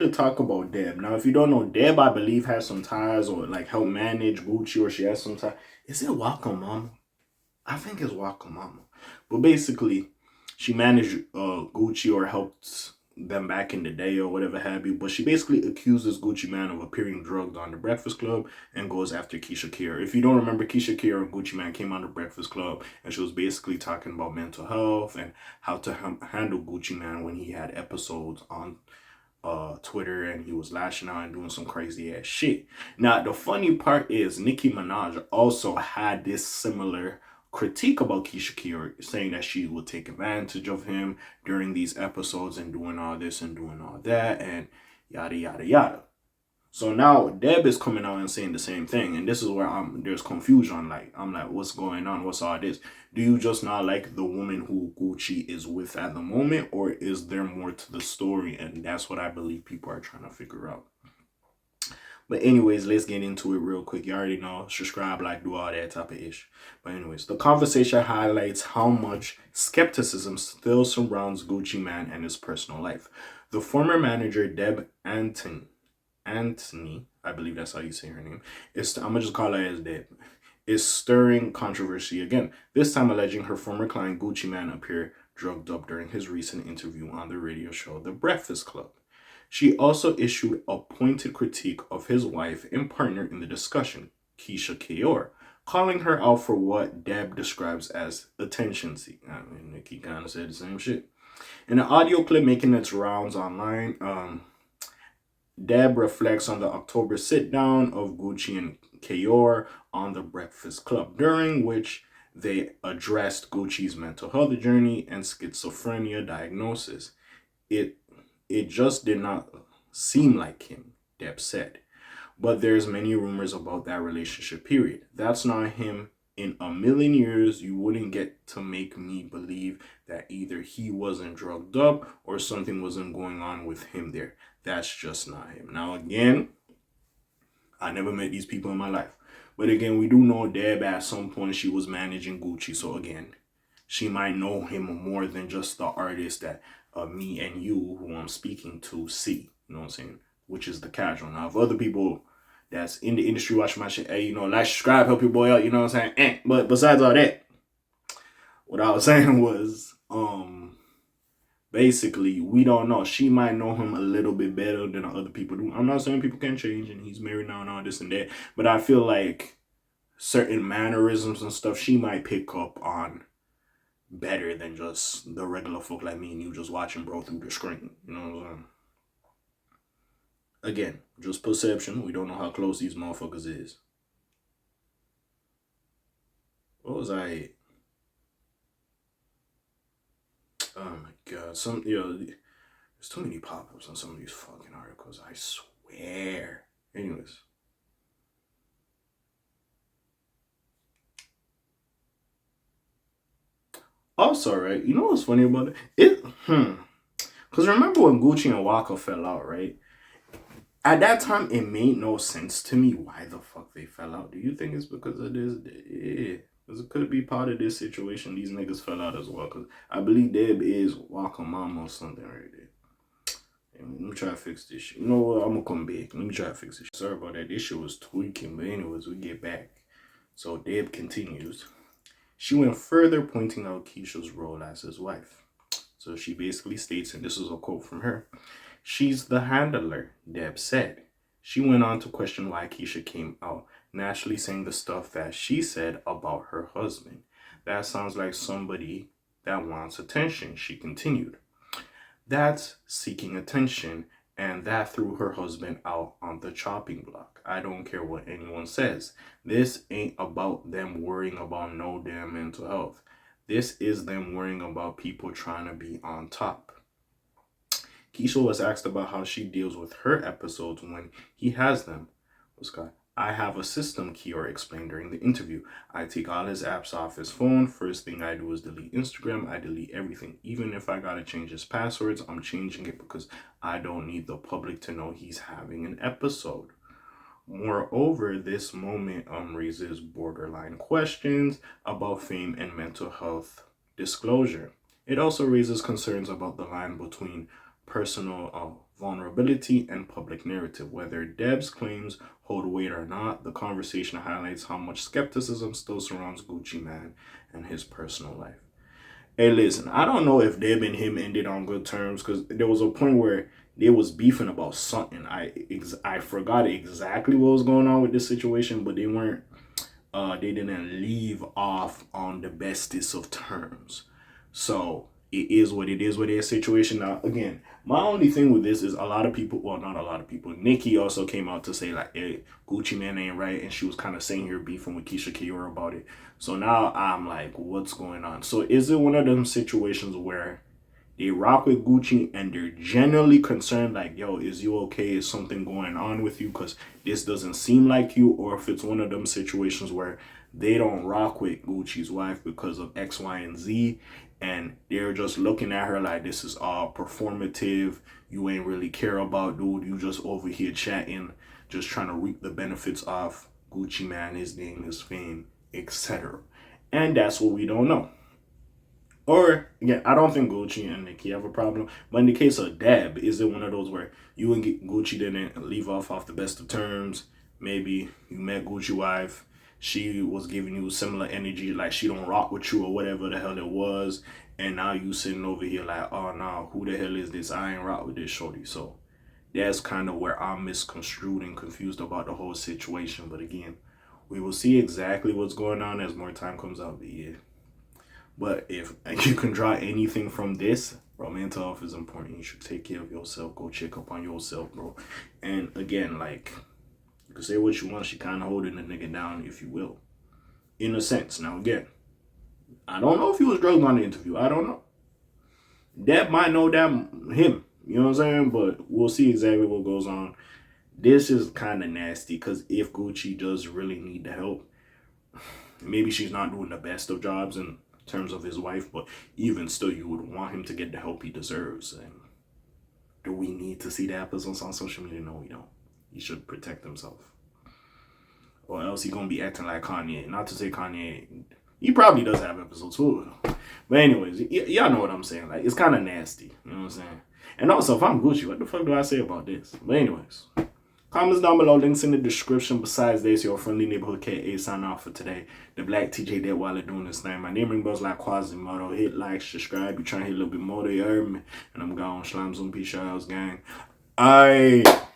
To talk about Deb. Now, if you don't know, Deb, I believe, has some ties or like help manage Gucci, or she has some ties. Is it Waka Mama? I think it's Waka Mama. But basically, she managed Gucci or helped them back in the day or whatever have you. But she basically accuses Gucci Man of appearing drugged on the Breakfast Club and goes after Keyshia. If you don't remember, Keyshia and Gucci Man came on the Breakfast Club and she was basically talking about mental health and how to handle Gucci Man when he had episodes on Twitter and he was lashing out and doing some crazy ass shit. Now the funny part is Nicki Minaj also had this similar critique about Keyshia, saying that she would take advantage of him during these episodes and doing all this and doing all that and yada yada yada. So now Deb is coming out and saying the same thing, and this is where there's confusion. Like I'm like, what's going on? What's all this? Do you just not like the woman who Gucci is with at the moment, or is there more to the story? And that's what I believe people are trying to figure out. But anyways, let's get into it real quick. You already know, subscribe, like, do all that type of ish. But anyways, the conversation highlights how much skepticism still surrounds Gucci Man and his personal life. The former manager Deb Antney, I believe that's how you say her name. I'm gonna just call her as Deb. Is stirring controversy again. This time alleging her former client Gucci Man appeared drugged up during his recent interview on the radio show The Breakfast Club. She also issued a pointed critique of his wife and partner in the discussion, Keyshia, calling her out for what Deb describes as attention seeking. I mean, Nikki kind of said the same shit. In an audio clip making its rounds online, Deb reflects on the October sit-down of Gucci and Keyshia on the Breakfast Club, during which they addressed Gucci's mental health journey and schizophrenia diagnosis. It just did not seem like him, Deb said. But there's many rumors about that relationship, period. That's not him. In a million years, you wouldn't get to make me believe that either he wasn't drugged up or something wasn't going on with him there. That's just not him. Now, again, I never met these people in my life. But again, we do know Deb at some point she was managing Gucci. So again, she might know him more than just the artist that me and you, who I'm speaking to, see. You know what I'm saying? Which is the casual. Now, if other people that's in the industry watch my shit, hey, you know, like, subscribe, help your boy out, you know what I'm saying? But besides all that, what I was saying was, basically, we don't know. She might know him a little bit better than other people do. I'm not saying people can change and he's married now and all this and that, but I feel like certain mannerisms and stuff she might pick up on better than just the regular folk like me and you just watching bro through the screen. You know what I'm saying? Again, just perception. We don't know how close these motherfuckers is. What was I? Oh my god. There's too many pop-ups on some of these fucking articles. I swear. Anyways. Also, right, you know what's funny about it? Because remember when Gucci and Waka fell out, right? At that time, it made no sense to me why the fuck they fell out. Do you think it's because of this? Yeah. Because it could be part of this situation. These niggas fell out as well. Because I believe Deb is Waka Mama or something right there. Let me try to fix this shit. You know what? I'm going to come back. Let me try to fix this shit. Sorry about that. This shit was tweaking. But anyways, we get back. So Deb continues. She went further, pointing out Keyshia's role as his wife. So she basically states, and this is a quote from her, "She's the handler," Deb said. She went on to question why Keyshia came out, naturally saying the stuff that she said about her husband. "That sounds like somebody that wants attention," she continued. "That's seeking attention, and that threw her husband out on the chopping block. I don't care what anyone says. This ain't about them worrying about no damn mental health. This is them worrying about people trying to be on top." Keyshia was asked about how she deals with her episodes when he has them. "I have a system," Keyshia explained during the interview. "I take all his apps off his phone. First thing I do is delete Instagram. I delete everything. Even if I gotta change his passwords, I'm changing it because I don't need the public to know he's having an episode. Moreover, this moment raises borderline questions about fame and mental health disclosure. It also raises concerns about the line between personal vulnerability, and public narrative. Whether Deb's claims hold weight or not, the conversation highlights how much skepticism still surrounds Gucci Mane and his personal life. Hey, listen, I don't know if Deb and him ended on good terms because there was a point where they was beefing about something. I forgot exactly what was going on with this situation, but they didn't leave off on the bestest of terms. So it is what it is with their situation. Now, again, my only thing with this is a lot of people, well, not a lot of people. Nikki also came out to say like, hey, Gucci Mane ain't right, and she was kind of saying here beefing with Keyshia about it. So now I'm like, what's going on? So is it one of them situations where they rock with Gucci and they're generally concerned like, yo, is you okay? Is something going on with you? Because this doesn't seem like you. Or if it's one of them situations where they don't rock with Gucci's wife because of X, Y, and Z, and they're just looking at her like this is all performative. You ain't really care about dude. You just over here chatting, just trying to reap the benefits of Gucci Mane, his name, his fame, etc. And that's what we don't know. Or, again, I don't think Gucci and Nicki have a problem. But in the case of Deb, is it one of those where you and Gucci didn't leave off the best of terms? Maybe you met Gucci wife. She was giving you similar energy, like she don't rock with you or whatever the hell it was. And now you sitting over here like, oh, no, who the hell is this? I ain't rock with this shorty. So that's kind of where I'm misconstrued and confused about the whole situation. But again, we will see exactly what's going on as more time comes out. But yeah. But if you can draw anything from this, bro, mental health is important. You should take care of yourself. Go check up on yourself, bro. And again, like, you can say what you want. She kind of holding the nigga down, if you will. In a sense. Now, again, I don't know if he was drugged on the interview. I don't know. That might know that him. You know what I'm saying? But we'll see exactly what goes on. This is kind of nasty because if Gucci does really need the help, maybe she's not doing the best of jobs in terms of his wife, but even still, you would want him to get the help he deserves. And do we need to see the episodes on social media? No, we don't. He should protect himself, or else he gonna be acting like Kanye. Not to say Kanye, he probably does have episodes too. But anyways, y'all know what I'm saying. Like, it's kind of nasty. You know what I'm saying? And also, if I'm Gucci, what the fuck do I say about this? But anyways, comments down below, links in the description. Besides this, your friendly neighborhood K.A. sign off for today. The Black TJ dead while they're doing this thing. My name ring bells like Quasimodo. Hit like, subscribe. You trying to hit a little bit more, you heard me. And I'm gone. Slimes on Peace, y'all gang. Aye.